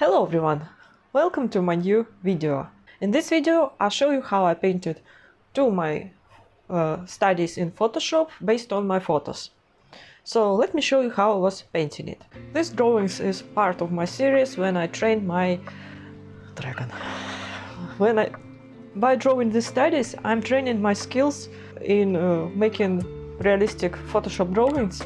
Hello everyone! Welcome to my new video. In this video I'll show you how I painted two my studies in Photoshop based on my photos. So let me show you how I was painting it. This drawings is part of my series when I trained my dragon. By drawing these studies I'm training my skills in making realistic Photoshop drawings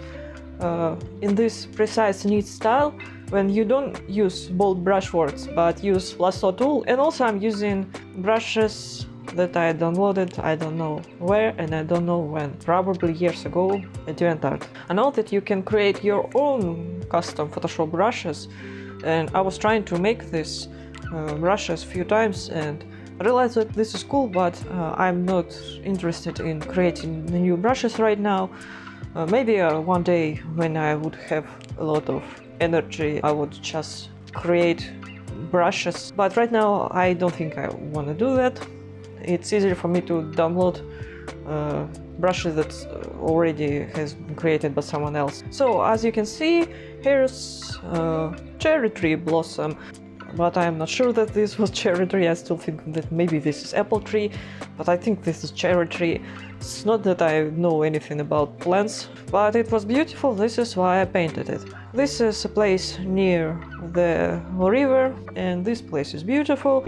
in this precise neat style when you don't use bold brushworks but use lasso tool. And also I'm using brushes that I downloaded I don't know where and I don't know when, probably years ago at DeviantArt. I know that you can create your own custom Photoshop brushes, and I was trying to make these brushes a few times and I realized that this is cool, but I'm not interested in creating the new brushes right now. Maybe one day when I would have a lot of energy I would just create brushes, but right now I don't think I want to do that. It's easier for me to download brushes that already has been created by someone else. So as you can see, here's cherry tree blossom, but I'm not sure that this was cherry tree. I still think that maybe this is apple tree, but I think this is cherry tree. It's not that I know anything about plants, but it was beautiful. This is why I painted it. This is a place near the river and this place is beautiful.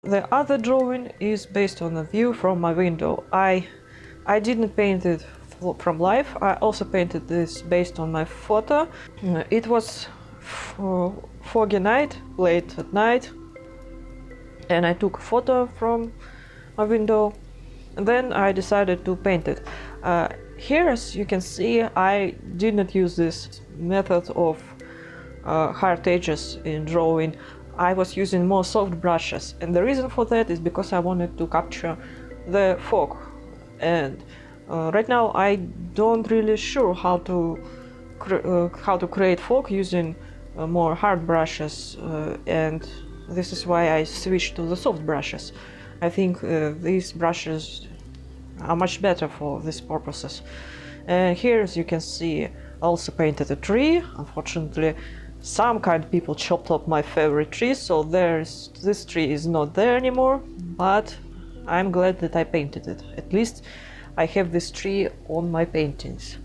The other drawing is based on a view from my window. I didn't paint it from life. I also painted this based on my photo. It was foggy night, late at night, and I took a photo from my window and then I decided to paint it. Here, as you can see, I did not use this method of hard edges in drawing. I was using more soft brushes, and the reason for that is because I wanted to capture the fog, and right now I don't really sure how to create fog using more hard brushes, and this is why I switched to the soft brushes. I think these brushes are much better for these purposes. And here, as you can see, I also painted a tree. Unfortunately, some kind people chopped up my favorite tree, so this tree is not there anymore, but I'm glad that I painted it. At least I have this tree on my paintings.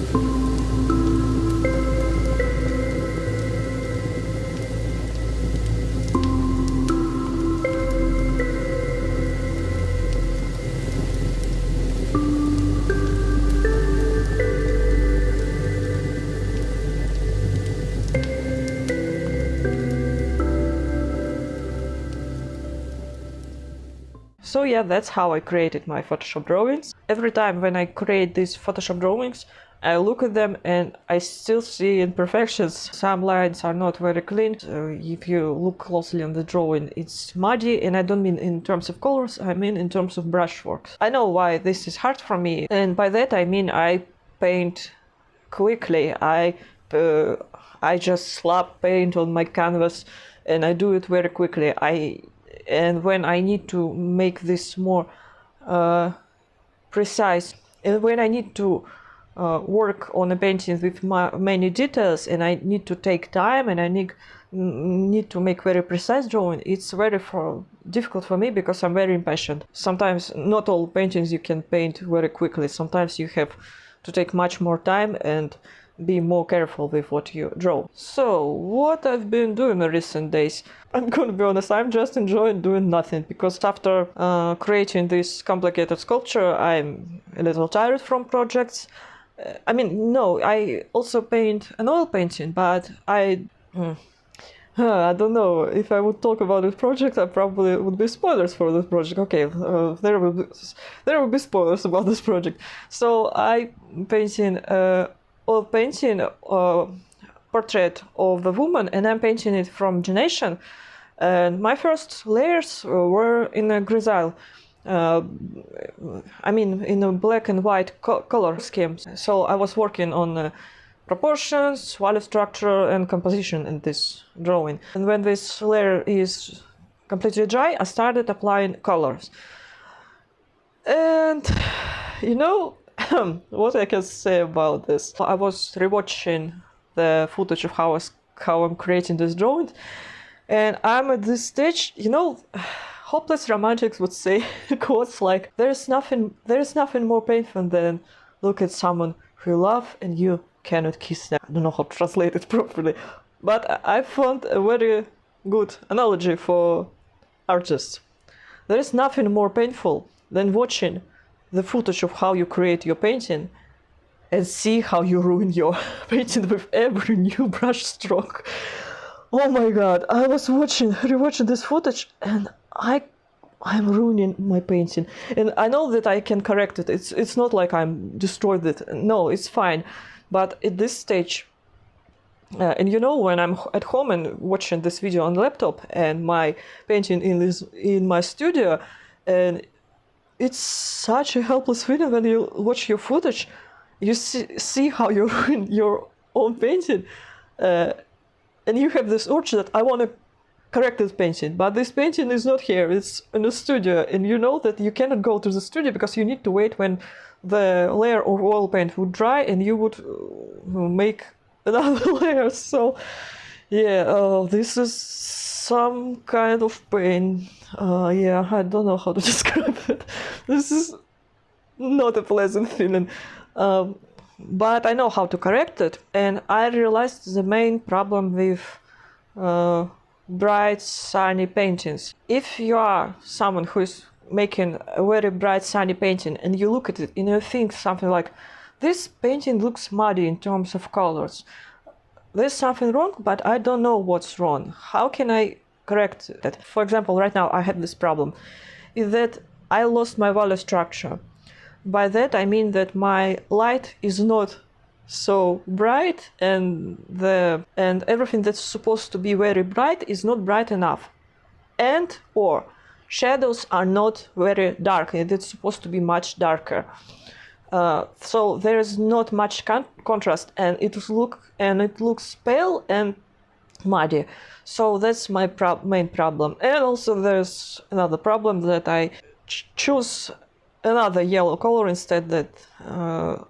So yeah, that's how I created my Photoshop drawings. Every time when I create these Photoshop drawings, I look at them and I still see imperfections. Some lines are not very clean. If you look closely on the drawing, it's muddy, and I don't mean in terms of colors, I mean in terms of brushwork. I know why this is hard for me, and by that I mean I paint quickly. I just slap paint on my canvas and I do it very quickly. And when I need to make this more precise, and when I need to work on a painting with many details, and I need to take time, and I need to make very precise drawing, it's very difficult for me because I'm very impatient. Sometimes not all paintings you can paint very quickly. Sometimes you have to take much more time and be more careful with what you draw. So, what I've been doing in recent days, I'm gonna be honest, I'm just enjoying doing nothing, because after creating this complicated sculpture, I'm a little tired from projects. I mean, no, I also paint an oil painting, but I don't know, if I would talk about this project, I probably would be spoilers for this project. Okay, there will be spoilers about this project. So I painting oil painting portrait of a woman, and I'm painting it from Genation. And my first layers were in a grisaille. I mean, in a black and white color scheme. So I was working on proportions, value structure, and composition in this drawing. And when this layer is completely dry, I started applying colors. And you know, what I can say about this? I was rewatching the footage of how I'm creating this drawing, and I'm at this stage, you know, hopeless romantics would say quotes like, there's nothing more painful than look at someone who you love and you cannot kiss them. I don't know how to translate it properly, but I found a very good analogy for artists. There is nothing more painful than watching the footage of how you create your painting and see how you ruin your painting with every new brush stroke. Oh my god, I was rewatching this footage, and I'm ruining my painting. And I know that I can correct it. It's not like I'm destroyed it. No, it's fine. But at this stage, and you know, when I'm at home and watching this video on laptop and my painting in my studio, and it's such a helpless feeling when you watch your footage. You see how you ruin your own painting, and you have this urge that I want to correct this painting, but this painting is not here, it's in the studio, and you know that you cannot go to the studio because you need to wait when the layer of oil paint would dry and you would make another layer. So yeah, this is some kind of pain. Yeah, I don't know how to describe it. This is not a pleasant feeling. But I know how to correct it, and I realized the main problem with bright sunny paintings. If you are someone who is making a very bright sunny painting and you look at it and you think something like, this painting looks muddy in terms of colors, there's something wrong, but I don't know what's wrong. How can I correct that? For example, right now I have this problem, is that I lost my value structure. By that I mean that my light is not so bright, and everything that's supposed to be very bright is not bright enough, and or shadows are not very dark, and it's supposed to be much darker. So there is not much contrast, and it looks pale and muddy. So that's my main problem. And also there's another problem, that I choose another yellow color instead that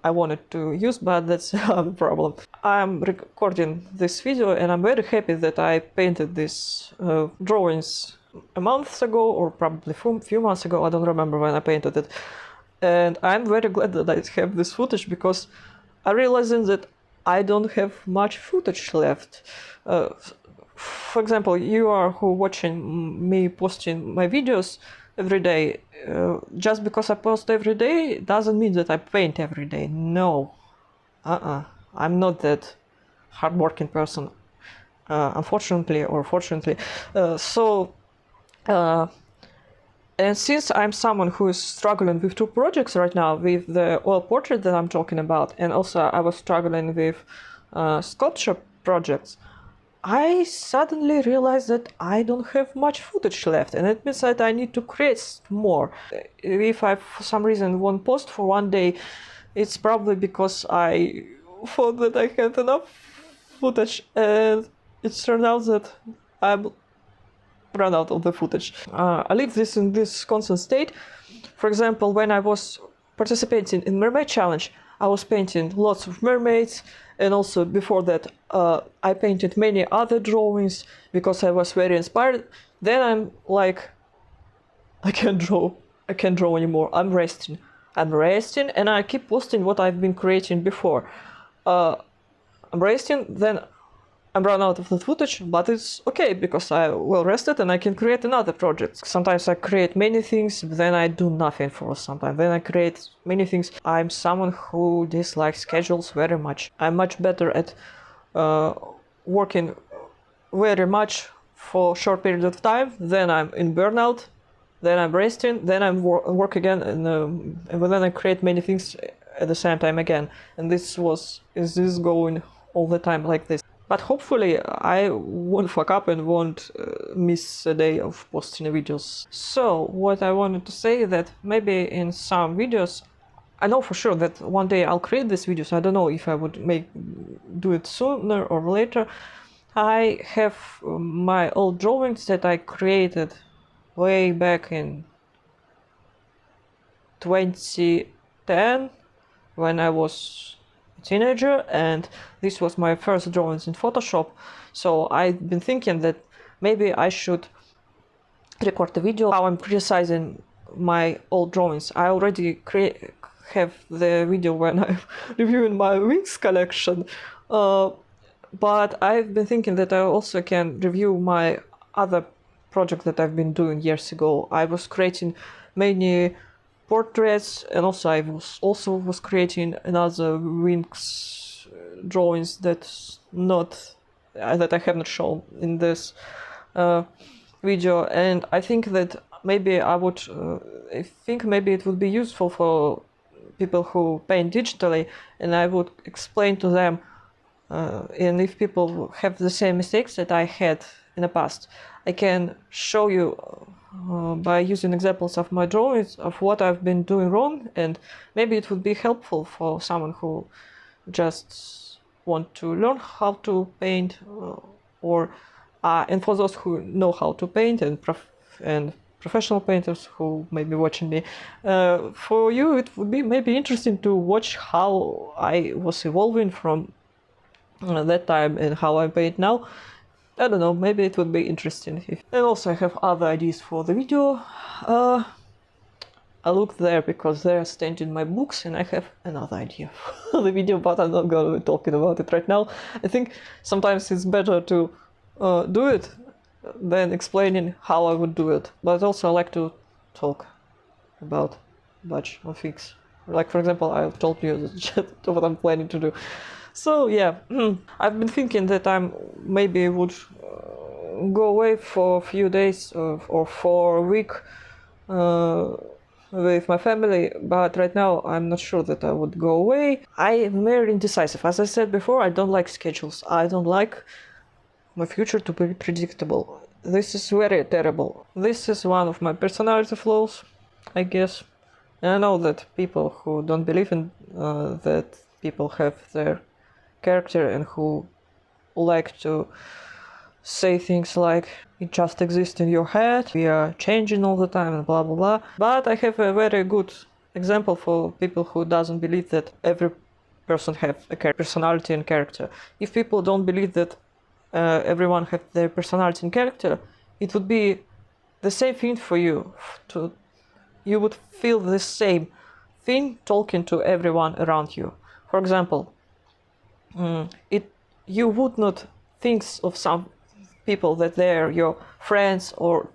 I wanted to use, but that's another problem. I'm recording this video and I'm very happy that I painted these drawings a month ago, or probably a few months ago. I don't remember when I painted it. And I'm very glad that I have this footage, because I realized that I don't have much footage left. For example, you are who watching me posting my videos every day. Just because I post every day doesn't mean that I paint every day. No, I'm not that hardworking person, unfortunately or fortunately. And since I'm someone who is struggling with two projects right now, with the oil portrait that I'm talking about, and also I was struggling with sculpture projects, I suddenly realized that I don't have much footage left, and it means that I need to create more. If I, for some reason, won't post for one day, it's probably because I thought that I had enough footage, and it turned out that I'm run out of the footage. I leave this in this constant state. For example, when I was participating in Mermaid Challenge, I was painting lots of mermaids, and also before that I painted many other drawings because I was very inspired. Then I'm like, I can't draw anymore. I'm resting, and I keep posting what I've been creating before. I'm resting, then I'm run out of the footage, but it's okay because I well rested and I can create another project. Sometimes I create many things, then I do nothing for some time. Then I create many things. I'm someone who dislikes schedules very much. I'm much better at working very much for a short period of time. Then I'm in burnout. Then I'm resting. Then I'm work again, and then I create many things at the same time again. And is this going all the time like this? But hopefully I won't fuck up and won't miss a day of posting videos. So what I wanted to say is that maybe in some videos, I know for sure that one day I'll create these videos. I don't know if I would do it sooner or later. I have my old drawings that I created way back in 2010 when I was teenager, and this was my first drawings in Photoshop. So I've been thinking that maybe I should record a video how I'm criticizing my old drawings. I already have the video when I'm reviewing my wings collection, but I've been thinking that I also can review my other project that I've been doing years ago. I was creating many portraits, and also I was creating another wings drawings that I have not shown in this video. And I think that maybe maybe it would be useful for people who paint digitally, and I would explain to them, and if people have the same mistakes that I had in the past, I can show you by using examples of my drawings of what I've been doing wrong, and maybe it would be helpful for someone who just want to learn how to paint, and for those who know how to paint, and professional painters who may be watching me. For you, it would be maybe interesting to watch how I was evolving from that time and how I paint now. I don't know, maybe it would be interesting. And also I have other ideas for the video. I look there because they're stained in my books, and I have another idea for the video, but I'm not going to be talking about it right now. I think sometimes it's better to do it than explaining how I would do it. But also I like to talk about a bunch of things. Like, for example, I told you what I'm planning to do. So yeah, I've been thinking that I maybe would go away for a few days or for a week with my family, but right now I'm not sure that I would go away. I am very indecisive. As I said before, I don't like schedules. I don't like my future to be predictable. This is very terrible. This is one of my personality flaws, I guess. And I know that people who don't believe in that people have their character and who like to say things like it just exists in your head, we are changing all the time and blah blah blah. But I have a very good example for people who doesn't believe that every person have a personality and character. If people don't believe that everyone have their personality and character, it would be the same thing for you. You would feel the same thing talking to everyone around you. For example, you would not think of some people that they're your friends or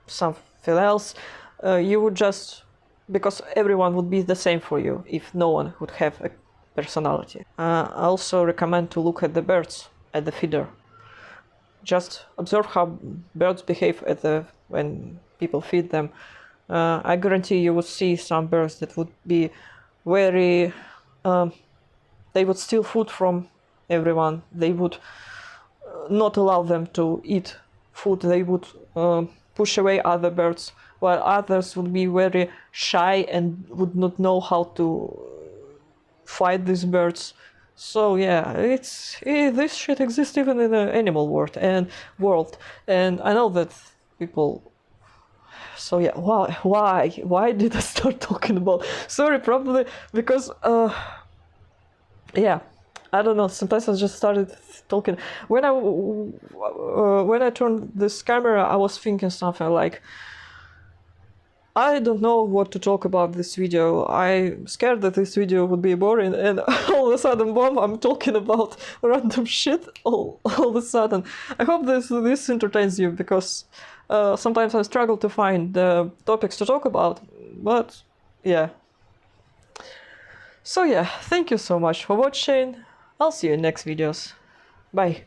something else. You would just, because everyone would be the same for you if no one would have a personality. I also recommend to look at the birds at the feeder. Just observe how birds behave when people feed them. I guarantee you would see some birds that would be very... they would steal food from everyone. They would not allow them to eat food. They would push away other birds, while others would be very shy and would not know how to fight these birds. So yeah, this shit exists even in the animal world, and I know that people... So yeah, why did I start talking about... Sorry, probably because yeah, I don't know, sometimes I just started talking. When I turned this camera, I was thinking something like, I don't know what to talk about this video. I'm scared that this video would be boring, and all of a sudden, boom, I'm talking about random shit all of a sudden. I hope this entertains you, because sometimes I struggle to find topics to talk about, but yeah. So yeah, thank you so much for watching. I'll see you in next videos. Bye.